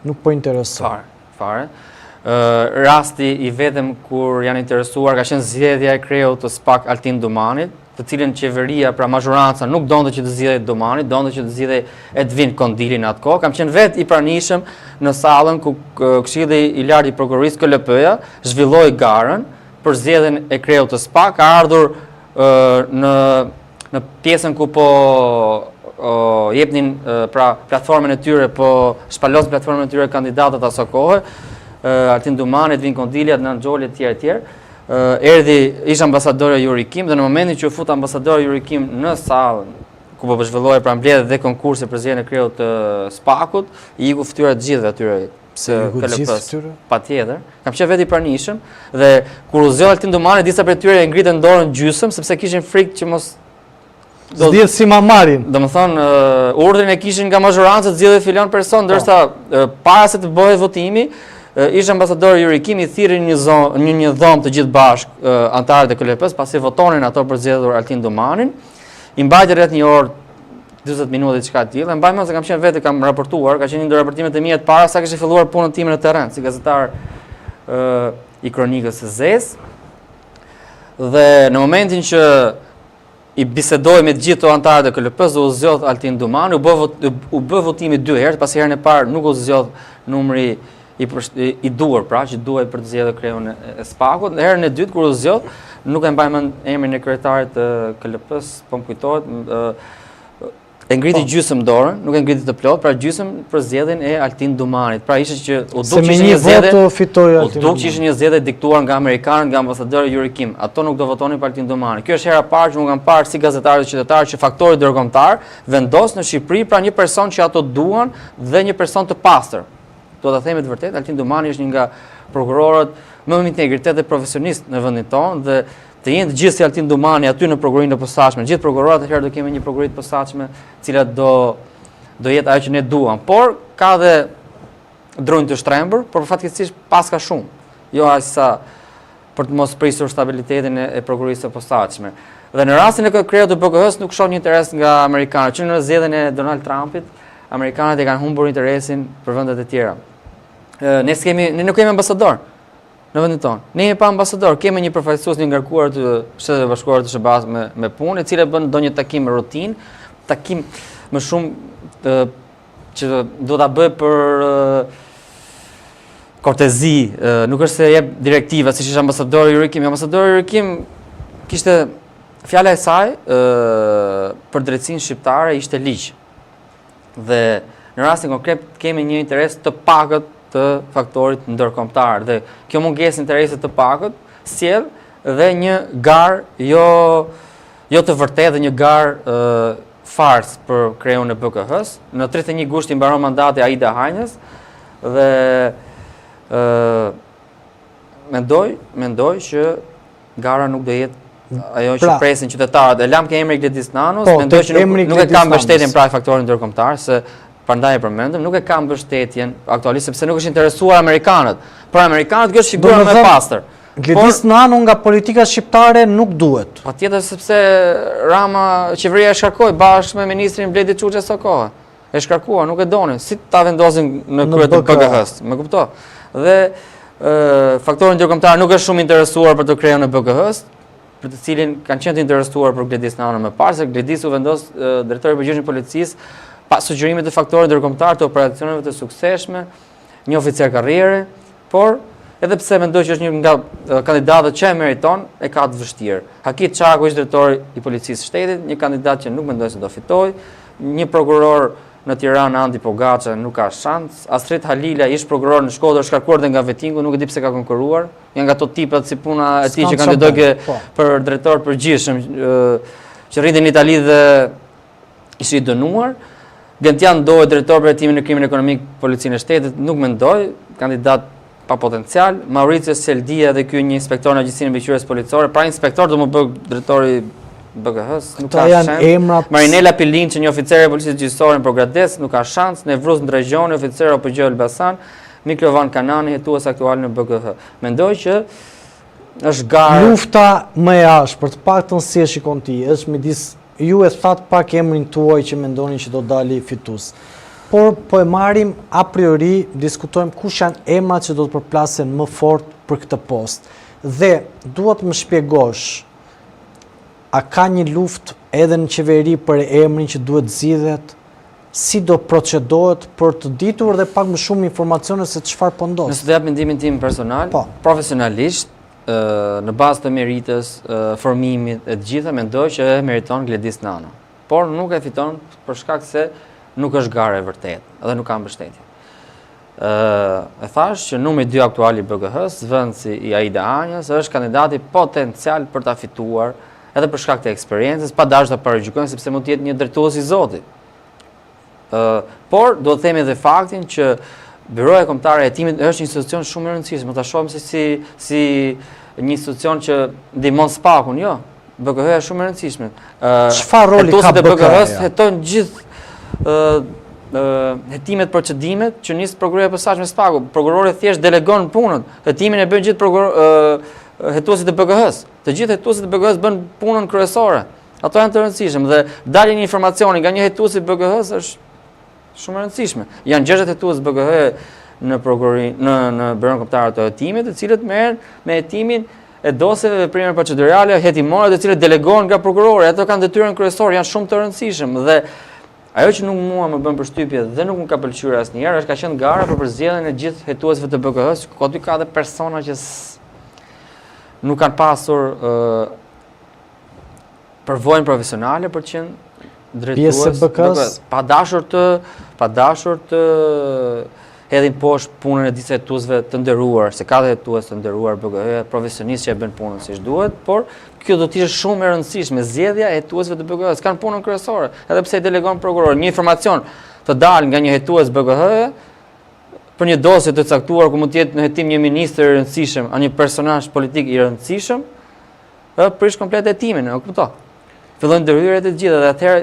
nuk po intereson. Fare. Rasti i vetëm kur janë interesuar ka qenë zgjedhja e kreut të SPAK Altin Domanit, të cilën qeveria, pra mazhoranca, nuk donte që të zgjidhej Domani, donte që të zgjidhej Edvin Kondili në atë kohë. Kam qenë vetë i pranishëm në sallën ku Këshilli i Lartë i Prokurorisë KLP-ja zhvilloi garën për zgjedhjen e kreut të SPAK, ka ardhur në pjesën ku po jepnin pra platformën e tyre, po shpalos platformën e tyre kandidatët asaj kohe, Altin Domani, Edvin Kondili, Adnan Xholi etj. Erdhi ish ambasadori Yuri Kim dhe në momentin që u fut ambasadori Yuri Kim në sallën ku po zhvillohej pra mbledhja dhe konkursi për zgjedhjen e kreut të SPAK-ut, i iku fytyra të gjithëve atyre së KLP-s. Patjetër. Kam qenë vetë i pranishëm dhe kur u zgjodhi Altin Domani, disa prej tyre e ngritën dorën gjysmë sepse kishin frikë që mos zgjidhet si mamarin. Domethënë urdhrin e kishin nga mazhoranca të zgjidhej filan person, ndërsa para se të bëhej votimi, ish ambasadori Yuri Kim i thirrën një dhomë të gjithë bashkë anëtarët e KLP-s, pasi votonin ato për zgjedhur Altin Domanin, i mbajti rreth një orë 40 minuta diçka të tillë. Mbaj mend se kam qenë vetë, kam raportuar, ka qenë një ndër raportimet e mia të para sa kishte filluar punën time në terren si gazetar i kronikës së Zezë. Dhe në momentin që i bisedoj me të gjithë të anëtarët e KLP-s, u zgjodh Altin Domani, u bë votimi 2 herë, pasi herën e parë nuk u zgjodh numri i duhur, pra që duhej për të zgjedhur kreun e SPAK-ut. Herën e dytë kur u zgjodh, nuk e mbaj mend emrin e kryetarit të KLP-s, po më kujtohet, e ngriti gjysmë dorën, nuk e ngriti të plot, pra gjysmë për zgjedhjen e Altin Domanit. Pra ishte që u duk që ishte një zgjedhje diktuar nga amerikanët, nga ambasadori Yuri Kim. Ato nuk do votonin për Altin Domanin. Kjo është hera parë që unë kam parë si gazetar dhe qytetar që faktori ndërkombëtar vendos në Shqipëri pra një person që ato duan dhe një person të pastër. Do ta themi të vërtetë, Altin Domani është një nga prokurorët më me integritet dhe profesionist në vendin tonë dhe të jenë të gjithë si Altin Domani aty në prokurinë e posaçme. Gjithë prokurorët atëherë do kemi një prokurori të posaçme, e cila do jetë ajo që ne duam. Por ka dhe dronjë të shtrembur, por fatkeqësisht pas ka shumë. Jo aq sa për të mos prisur stabilitetin e prokurisë së posaçme. Dhe në rastin e kreut të BKH-s nuk shoh një interes nga amerikanët. Që në zgjedhjen e Donald Trumpit, amerikanët e kanë humbur interesin për vendet e tjera. Ne nuk kemi ambasador në vendin tonë. Ne jemi pa ambasador, kemi një përfaqësues një ngarkuar të Shtetit Bashkuar të SBA-s me punë, e cila bën ndonjë takim rutinë, takim më shumë që do ta bëj për kortezi, nuk është se jep direktiva siç ishte ambasadori Yuri Kim. Ambasadori Yuri Kim kishte fjala e saj për drejtsinë shqiptare ishte ligj. Dhe në rastin konkret kemi një interes të pakët të faktorit ndërkombëtar dhe kjo mungesë interese të pakët sjell dhe një garë jo të vërtetë dhe një garë fars për kreun e BKH-s. Në 31 gusht i mbaron mandati Aida Hajnës dhe mendoj që gara nuk do jetë ajo që presin qytetarët. E lam ke emri Gledis Nanos, mendoj që nuk e kam mbështetjen pra faktorin ndërkombëtar se prandaj e përmendëm, nuk e kam mbështetjen aktualisht sepse nuk është interesuar amerikanët. Por amerikanët kjo është figura më e pastër. Gledis Nano nga politika shqiptare nuk duhet. Patjetër sepse Rama qeveria e shkarkoi bashkë me ministrin Bledi Çuçi së kohë. E shkarkua, nuk e donin. Si ta vendosin në krye të BKH-s, më kupto. Dhe faktori ndërkombëtar nuk është shumë interesuar për të kreun e BKH-s, për të cilin kanë qenë të interesuar për Gledis Nano më parë, se Gledis u vendos drejtori i përgjithshëm i policisë pa sugjerimit të faktorit ndërkombëtar të operacioneve të suksesshme, një oficer karriere, por edhe pse mendoj që është një nga kandidatët që e meriton, e ka të vështirë. Hakit Çaku ishte drejtori i policisë së shtetit, një kandidat që nuk mendoj se do fitojë, një prokuror në Tiranë Andi Pogaça nuk ka shans, Astrid Halila ish prokuror në Shkodër, shkarkuar dhe nga Vetingu, nuk e di pse ka konkurruar, janë nga ato tipet si puna e tij që kandidoi për drejtor përgjithshëm që rritin në Itali dhe ishte i dënuar. Gentian Doj, drejtor për hetimin në krimin ekonomik policinë e shtetit, nuk mendoj, kandidat pa potencial. Mauricio Seldia dhe ky një inspektor në Agjencinë e Mbikëqyrjes Policore, pra inspektor do më bëj drejtori BKH-s, nuk ka shans. Marinela Pilinçi, një oficer e policisë gjyqësore në Progrades, nuk ka shans. Nevruz Ndrejoni, oficer OPG Elbasan, Miklovan Kanani, hetues aktual në BKH. Mendoj që është garë. Lufta më e ashpër, të paktën si e shikon ti, është midis ju e thatë pak emrin tuaj që mendonin që do dali fitues. Por po e marrim a priori, diskutojmë kush janë emrat që do të përplasen më fort për këtë post. Dhe duhet më shpjegosh, a ka një luftë edhe në qeveri për emrin që duhet zgjidhet? Si do procedohet për të ditur dhe pak më shumë informacione se çfarë po ndodh? Nëse do jap mendimin tim personal, profesionalisht, në bazë të meritës, formimit e të gjitha, mendoj që meriton Gledis Nano. Por nuk e fiton për shkak se nuk është garë e vërtet, edhe nuk ka mbështetje. E thash që numri 2 aktuali i BGH-s, Zvendësi i Aida Anjës, është kandidati potencial për ta fituar, edhe për shkak të eksperiencës, pa dashur ta paragjykojmë sepse mund të jetë një drejtues i Zotit. Por do të themi edhe faktin që Byroja Kombëtare e Hetimit është një institucion shumë i rëndësishëm. Mund ta shohim si një institucion që ndihmon SPAK-un, jo. BGH është shumë e rëndësishme. Çfarë roli ka BGH-s heton gjithë hetimet procedimet që nis prokuroria e posaçme SPAK-u. Prokurori thjesht delegon punën. Hetimin e bën gjithë hetuesit e BGH-s. Të gjithë hetuesit e BGH-s bën punën kryesore. Ato janë të rëndësishme dhe dalin informacioni nga një hetues i BGH-s është shumë e rëndësishme. Janë 60 hetues BGH në Byronë Kombëtare të Hetimit, të cilët merren me hetimin e dosjeve veprime procedurale hetimore, të cilët delegohen nga prokurori. Ato kanë detyrën kryesore, janë shumë të rëndësishëm dhe ajo që nuk mua më bën përshtypje dhe nuk më ka pëlqyer asnjëherë është ka qenë gara për përzgjedhjen e gjithë hetuesve të BGH-s, ku aty ka edhe persona që nuk kanë pasur përvojën profesionale për të qenë drejtues, pa dashur të hedhin poshtë punën e disa hetuesve të nderuar, se ka dhe hetues të nderuar BGH, profesionistë që e bën punën siç duhet, por kjo do të ishte shumë e rëndësishme, zgjedhja e hetuesve të BGH-s, kanë punën kryesore, edhe pse i delegon prokurori. Një informacion të dalë nga një hetues BGH për një dosje të caktuar ku mund të jetë në hetim një ministër i rëndësishëm, a një personazh politik i rëndësishëm, prish komplet hetimin, e kupton? Fillojnë ndërhyrjet e gjitha dhe atëherë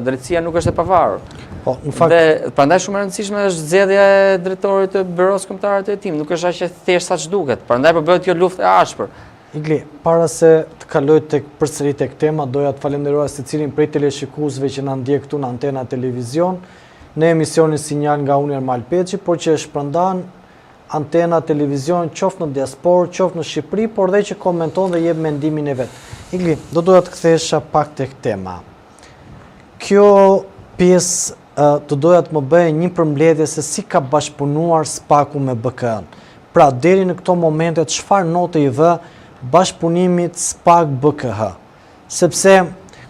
drejtësia nuk është e pavarur. Dhe prandaj shumë e rëndësishme është zgjedhja e drejtorit të Byros Kombëtare të Hetimit, nuk është aq e thjeshtë saç duket. Prandaj po bëhet kjo luftë e ashpër. Igli, para se të kaloj përsëri tek tema, doja të falenderoj secilin prej teleshikuesve që na ndjek këtu në Antena Televizion, në emisionin Sinjal nga unë Ermal Peçi, por që shpërndan Antena Televizion qoftë në diasporë, qoftë në Shqipëri, por dhe që komenton dhe jep mendimin e vet. Igli, doja të kthesha pak tek tema. Kjo pjesë të doja të më bëjë një përmbledhje se si ka bashkëpunuar SPAK-u me BK-n. Pra, deri në këto momente, çfarë note i vë bashkëpunimit SPAK-BKH? Sepse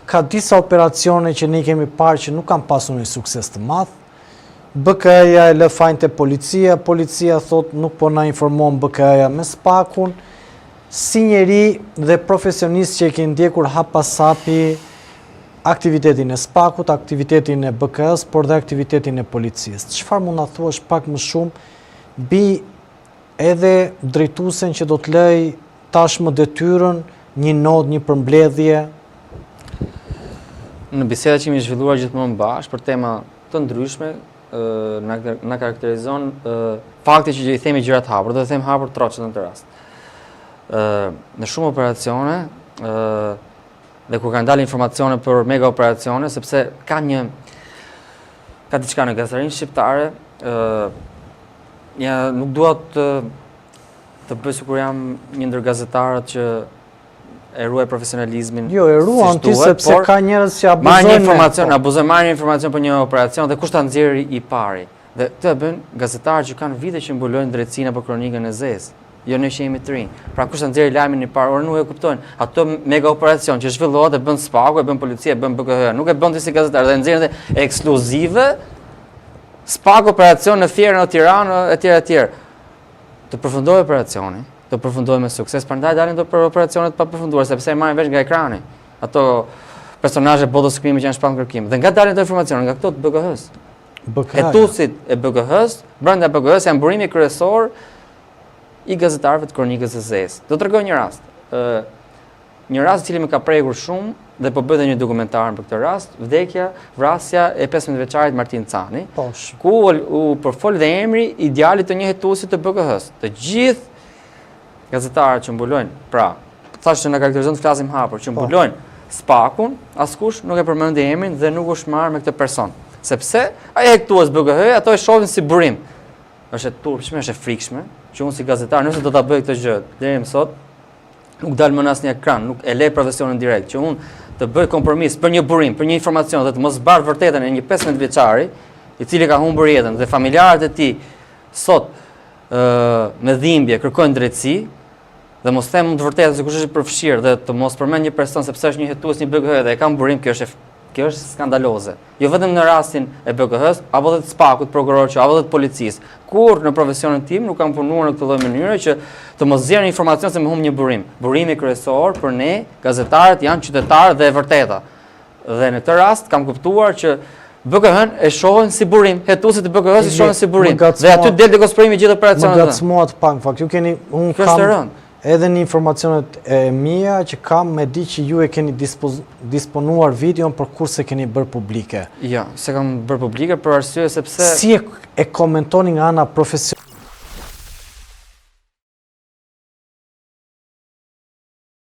ka disa operacione që ne kemi parë që nuk kanë pasur një sukses të madh. BK-ja e lë fajin te policia, policia thot nuk po na informon BK-ja me SPAK-un. Si njeri dhe profesionist që e ke ndjekur hap pas hapi aktivitetin e SPAK-ut, aktivitetin e BK-s, por dhe aktivitetin e policisë. Çfarë mund na thuash pak më shumë mbi edhe drejtuesen që do të lëj tashmë detyrën, një not, një përmbledhje? Në bisedat që jemi zhvilluar gjithmonë bashkë për tema të ndryshme, na karakterizon fakti që i themi gjërat hapur, do të them hapur troçet në të rast. Në shumë operacione dhe kur kanë dalë informacione për mega operacione, sepse ka diçka në gazetarinë shqiptare, nuk dua të bëj sikur jam një ndër gazetarët që e ruaj profesionalizmin. Jo, e ruan ti sepse ka njerëz që abuzojnë marrin informacion për një operacion dhe kush ta nxjerrë i pari. Dhe këtë bën gazetarët që kanë vite që mbulojnë drejtsinë apo kronikën e zezë. Jo ne që jemi të rinj. Pra kush ta nxjerrë lajmin i parë, orë nuk e kuptojnë. Ato mega operacion që zhvillohet e bën SPAK-u, e bën policia, e bën BKH, nuk e bën disi gazetarë dhe nxjerrin dhe ekskluzive SPAK operacion në Fierë, në Tiranë etj. Të përfundojë operacioni, të përfundojë me sukses, prandaj dalin do për operacionet pa përfunduar, sepse marrin vesh nga ekrani. Ato personazhe botës së krimit që janë shpall kërkim. Dhe nga dalin të informacione nga këto të BKH-s. Hetuesit e BKH-s, brenda BKH-s janë burimi kryesor i gazetarëve të kronikës së zezë. Do t'rregoj një rast. Një rast i cili më ka prekur shumë dhe po bëhet një dokumentar për këtë rast, vrasja e 15 vjeçarit Martin Cani, ku u përfol dhe emri i djalit të një hetuesi të BKH-s. Të gjithë gazetarët që mbulojnë, pra, thashë që na karakterizon të flasim hapur, që mbulojnë SPAK-un, askush nuk e përmendi emrin dhe nuk është marrë me këtë person. Sepse ai hektues BKH ato e shohin si burim. Është e turpshme, është e frikshme, që unë si gazetar nëse do ta bëj këtë gjë deri më sot, nuk dal më në asnjë ekran, nuk e lej profesionin direkt, që unë të bëj kompromis për një burim, për një informacion dhe të mos bar vërtetën e një 15 vjeçari, i cili ka humbur jetën dhe familjarët e tij sot me dhimbje kërkojnë drejtësi dhe mos them të vërtetën se kush është i përfshirë dhe të mos përmend një person sepse është një hetues një BKH dhe e kam burim, kjo është skandaloze. Jo vetëm në rastin e BKH-s, apo dhe të SPAK-ut, prokurorëve, apo dhe të policisë. Kur në profesionin tim nuk kam punuar në këtë lloj mënyre që të mos zjerë informacion se më humb një burim. Burimi kryesor për ne, gazetarët, janë qytetarë dhe e vërteta. Dhe në këtë rast kam kuptuar që BKH-n e shohin si burim, hetuesit e BKH-s e shohin si burim. Dhe aty del dekonspirimi i gjithë operacionit. Më gacmoat pak në fakt. Ju keni unë kam edhe në informacionet e mia që kam me di që ju e keni disponuar videon për kurse keni bërë publike. Jo, se kam bërë publike për arsye sepse si e komentoni nga ana profesionale